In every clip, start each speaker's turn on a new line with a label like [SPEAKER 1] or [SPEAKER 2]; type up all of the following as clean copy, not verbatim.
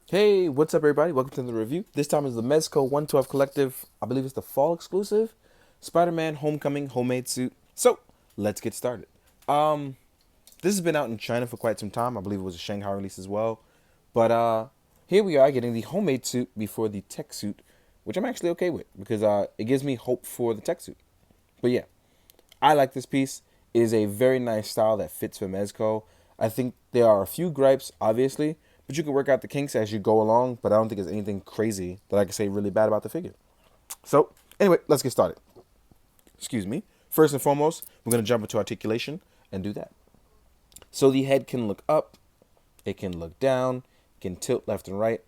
[SPEAKER 1] Hey, what's up, everybody? Welcome to the review. This time is the Mezco 112 Collective. I believe it's the fall exclusive Spider-Man Homecoming homemade suit. So let's get started. Um, this has been out in China for quite some time. I believe it was a Shanghai release as well. But here we are getting the homemade suit before the tech suit, which I'm actually okay with because it gives me hope for the tech suit. But yeah, I like this piece. It is a very nice style that fits for Mezco. I think there are a few gripes, obviously, but you can work out the kinks as you go along. But I don't think there's anything crazy that I can say really bad about the figure. So, anyway, let's get started. Excuse me. First and foremost, we're going to jump into articulation and do that. So the head can look up, it can look down, it can tilt left and right.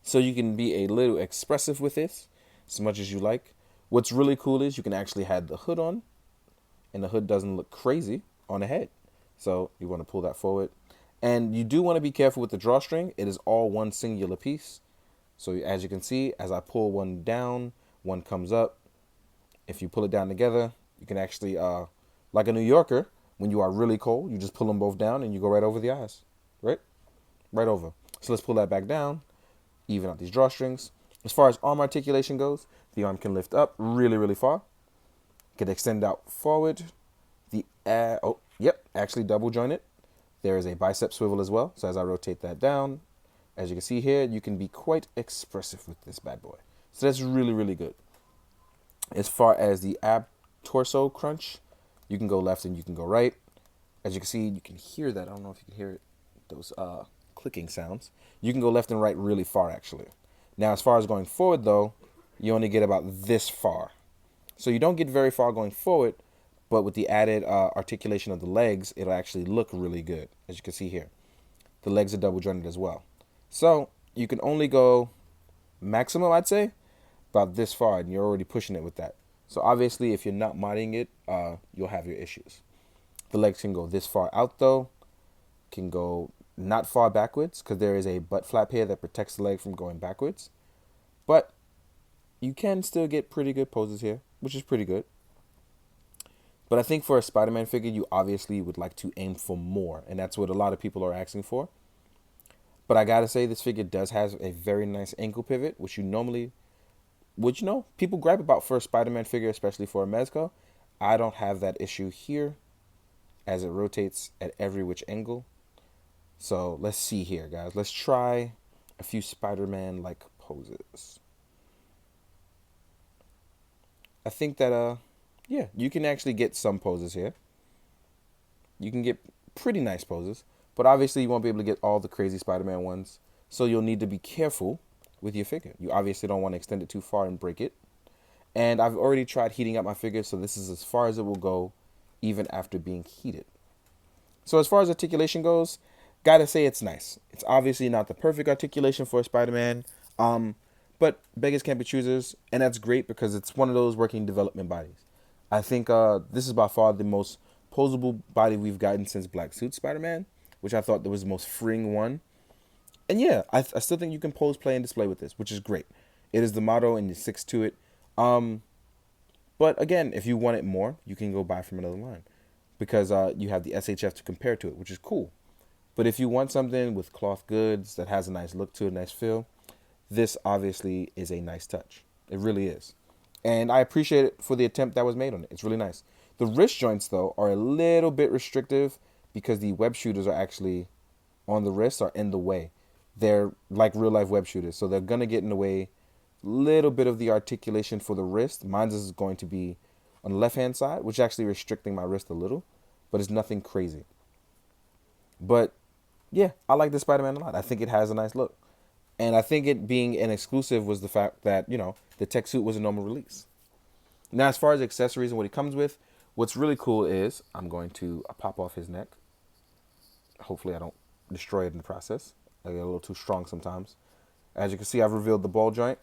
[SPEAKER 1] So you can be a little expressive with this as much as you like. What's really cool is you can actually have the hood on, and the hood doesn't look crazy on the head. So you want to pull that forward. And you do want to be careful with the drawstring. It is all one singular piece. So as you can see, as I pull one down, one comes up. If you pull it down together, you can actually, like a New Yorker, when you are really cold, you just pull them both down and you go right over the eyes. Right? Right over. So let's pull that back down, even out these drawstrings. As far as arm articulation goes, the arm can lift up really, really far. It can extend out forward. Actually double jointed. There is a bicep swivel as well. So as I rotate that down, as you can see here, you can be quite expressive with this bad boy. So that's really, really good. As far as the ab torso crunch, you can go left and you can go right. As you can see, you can hear that. I don't know if you can hear it, those clicking sounds. You can go left and right really far, actually. Now, as far as going forward, though, you only get about this far. So you don't get very far going forward, but with the added articulation of the legs, it'll actually look really good, as you can see here. The legs are double jointed as well. So you can only go maximum, I'd say, about this far, and you're already pushing it with that. So obviously, if you're not modding it, you'll have your issues. The legs can go this far out, though. Can go not far backwards, because there is a butt flap here that protects the leg from going backwards. But you can still get pretty good poses here, which is pretty good. But I think for a Spider-Man figure, you obviously would like to aim for more, and that's what a lot of people are asking for. But I gotta say, this figure does have a very nice ankle pivot, which people gripe about for a Spider-Man figure, especially for a Mezco. I don't have that issue here, as it rotates at every which angle. So let's see here, guys. Let's try a few Spider-Man-like poses. I think that yeah, you can actually get some poses here. You can get pretty nice poses, but obviously you won't be able to get all the crazy Spider-Man ones. So you'll need to be careful with your figure. You obviously don't want to extend it too far and break it. And I've already tried heating up my figure, so this is as far as it will go, even after being heated. So as far as articulation goes, gotta say it's nice. It's obviously not the perfect articulation for a Spider-Man, but beggars can't be choosers, and that's great because it's one of those working development bodies. I think this is by far the most posable body we've gotten since Black Suit Spider-Man, which I thought that was the most freeing one. And yeah, I still think you can pose, play, and display with this, which is great. It is the motto, and you stick to it. Um, but again, if you want it more, you can go buy from another line because you have the SHF to compare to it, which is cool. But if you want something with cloth goods that has a nice look to it, a nice feel, this obviously is a nice touch. It really is. And I appreciate it for the attempt that was made on it. It's really nice. The wrist joints, though, are a little bit restrictive because the web shooters are actually on the wrists are in the way. They're like real life web shooters, so they're going to get in the way. Little bit of the articulation for the wrist. Mine is going to be on the left hand side, which is actually restricting my wrist a little, but it's nothing crazy. But yeah, I like this Spider-Man a lot. I think it has a nice look. And I think it being an exclusive was the fact that, the tech suit was a normal release. Now, as far as accessories and what he comes with, what's really cool is I'm going to pop off his neck. Hopefully I don't destroy it in the process. I get a little too strong sometimes. As you can see, I've revealed the ball joint.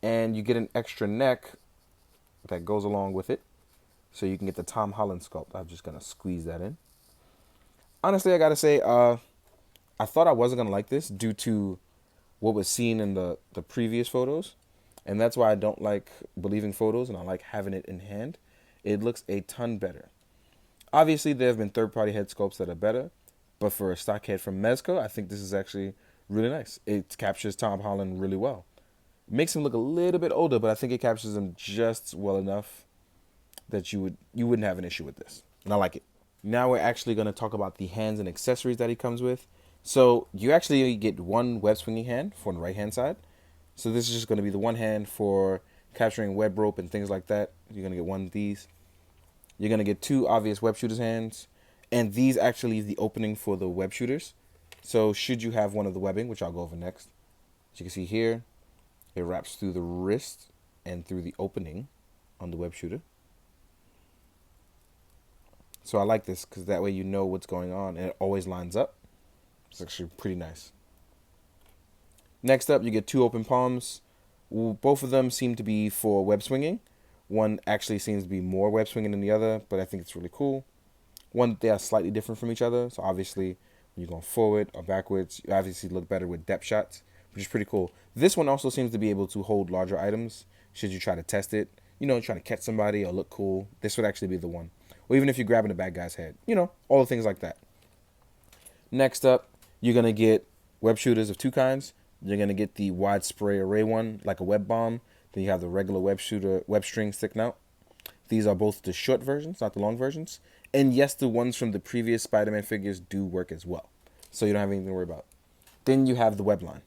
[SPEAKER 1] And you get an extra neck that goes along with it. So you can get the Tom Holland sculpt. I'm just going to squeeze that in. Honestly, I got to say, I thought I wasn't going to like this due to what was seen in the previous photos. And that's why I don't like believing photos and I like having it in hand. It looks a ton better. Obviously, there have been third-party head sculpts that are better. But for a stock head from Mezco, I think this is actually really nice. It captures Tom Holland really well. Makes him look a little bit older, but I think it captures him just well enough that you wouldn't have an issue with this. And I like it. Now we're actually going to talk about the hands and accessories that he comes with. So you actually get one web swinging hand for the right hand side. So this is just going to be the one hand for capturing web rope and things like that. You're going to get one of these. You're going to get two obvious web shooters hands. And these actually leave the opening for the web shooters. So should you have one of the webbing, which I'll go over next. As you can see here, it wraps through the wrist and through the opening on the web shooter. So I like this because that way you know what's going on and it always lines up. It's actually pretty nice. Next up, you get two open palms. Both of them seem to be for web swinging. One actually seems to be more web swinging than the other, but I think it's really cool. One, they are slightly different from each other. So obviously, when you're going forward or backwards, you obviously look better with depth shots, which is pretty cool. This one also seems to be able to hold larger items should you try to test it. You know, trying to catch somebody or look cool. This would actually be the one. Or even if you're grabbing a bad guy's head. You know, all the things like that. Next up, you're going to get web shooters of two kinds. You're going to get the wide spray array one, like a web bomb. Then you have the regular web shooter, web string sticking out. These are both the short versions, not the long versions. And yes, the ones from the previous Spider-Man figures do work as well. So you don't have anything to worry about. Then you have the web line.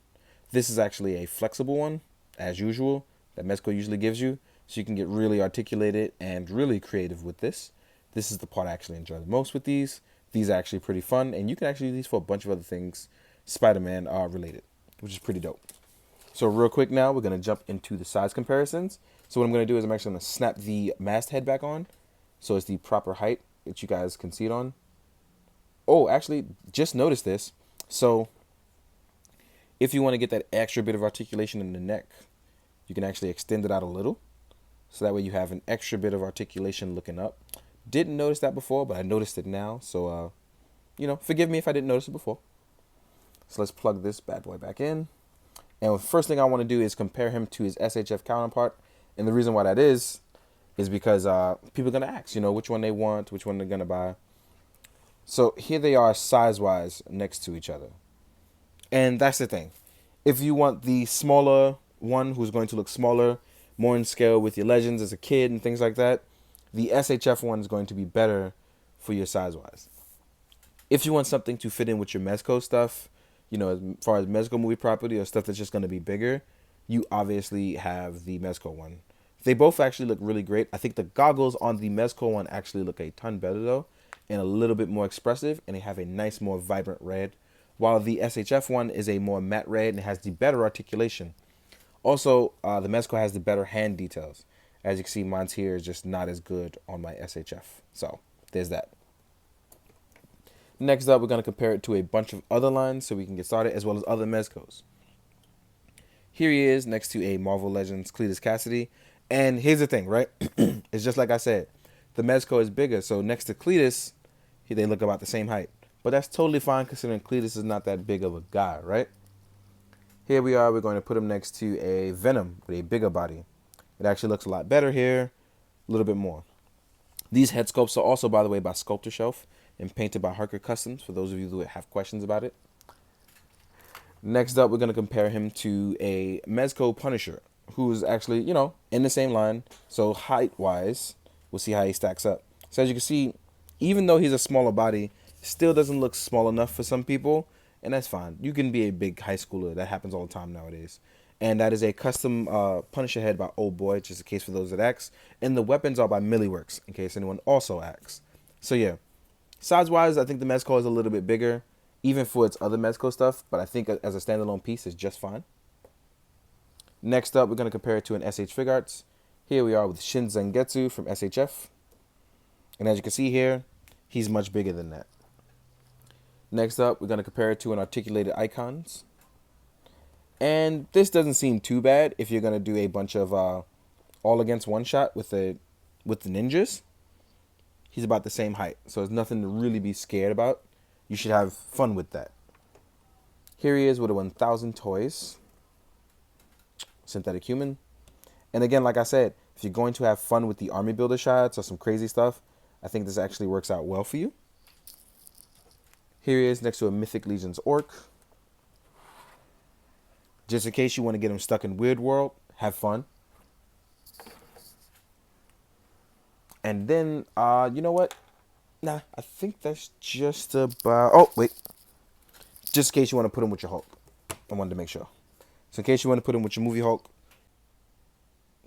[SPEAKER 1] This is actually a flexible one, as usual, that Mezco usually gives you. So you can get really articulated and really creative with this. This is the part I actually enjoy the most with these. These are actually pretty fun. And you can actually use these for a bunch of other things Spider-Man related, which is pretty dope. So real quick now, we're going to jump into the size comparisons. So what I'm going to do is I'm actually going to snap the masthead back on. So it's the proper height that you guys can see it on. Oh, actually, just noticed this. So if you want to get that extra bit of articulation in the neck, you can actually extend it out a little. So that way you have an extra bit of articulation looking up. Didn't notice that before, but I noticed it now. So, you know, forgive me if I didn't notice it before. So let's plug this bad boy back in. And the first thing I want to do is compare him to his SHF counterpart. And the reason why that is because people are going to ask, you know, which one they want, which one they're going to buy. So here they are size-wise next to each other. And that's the thing. If you want the smaller one who's going to look smaller, more in scale with your Legends as a kid and things like that, the SHF one is going to be better for your size-wise. If you want something to fit in with your Mezco stuff, you know, as far as Mezco movie property or stuff that's just going to be bigger, you obviously have the Mezco one. They both actually look really great. I think the goggles on the Mezco one actually look a ton better though, and a little bit more expressive, and they have a nice, more vibrant red, while the SHF one is a more matte red and has the better articulation. Also, the Mezco has the better hand details. As you can see, mine's here is just not as good on my SHF. So there's that. Next up, we're going to compare it to a bunch of other lines so we can get started, as well as other Mezcos. Here he is next to a Marvel Legends Cletus Cassidy. And here's the thing, right? It's just like I said. The Mezco is bigger. So next to Cletus, they look about the same height. But that's totally fine considering Cletus is not that big of a guy, right? Here we are. We're going to put him next to a Venom with a bigger body. It actually looks a lot better here. A little bit more. These head sculpts are also, by the way, by Sculptor Shelf and painted by Harker Customs, for those of you who have questions about it. Next up, we're going to compare him to a Mezco Punisher, who's actually, you know, in the same line. So height-wise, we'll see how he stacks up. So as you can see, even though he's a smaller body, still doesn't look small enough for some people, and that's fine. You can be a big high schooler. That happens all the time nowadays. And that is a custom Punisher head by Old Boy, just in case for those that ask. And the weapons are by Milliworks, in case anyone also asks. So yeah, size-wise, I think the Mezco is a little bit bigger, even for its other Mezco stuff. But I think as a standalone piece, it's just fine. Next up, we're going to compare it to an SH Figuarts. Here we are with Shin Zangetsu from SHF. And as you can see here, he's much bigger than that. Next up, we're going to compare it to an Articulated Icons. And this doesn't seem too bad if you're going to do a bunch of all against one shot with the ninjas. He's about the same height, so there's nothing to really be scared about. You should have fun with that. Here he is with a 1000 Toys Synthetic Human. And again, like I said, if you're going to have fun with the army builder shots or some crazy stuff, I think this actually works out well for you. Here he is next to a Mythic Legions Orc. Just in case you want to get him stuck in Weird World, have fun. And then, you know what? Nah, I think that's just about. Oh, wait. Just in case you want to put him with your Hulk. I wanted to make sure. So, in case you want to put him with your movie Hulk,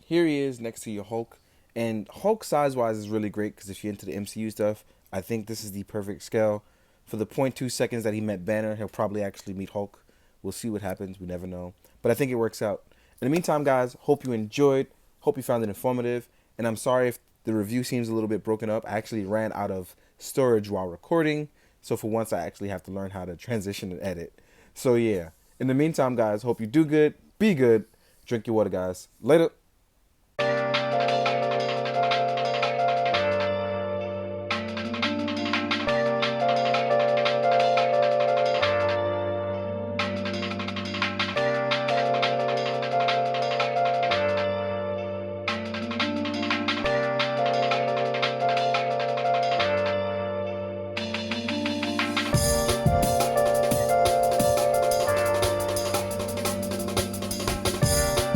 [SPEAKER 1] here he is next to your Hulk. And Hulk size wise is really great because if you're into the MCU stuff, I think this is the perfect scale. For the 0.2 seconds that he met Banner, he'll probably actually meet Hulk. We'll see what happens. We never know. But I think it works out. In the meantime, guys, hope you enjoyed. Hope you found it informative. And I'm sorry if the review seems a little bit broken up. I actually ran out of storage while recording. So for once, I actually have to learn how to transition and edit. So yeah. In the meantime, guys, hope you do good. Be good. Drink your water, guys. Later.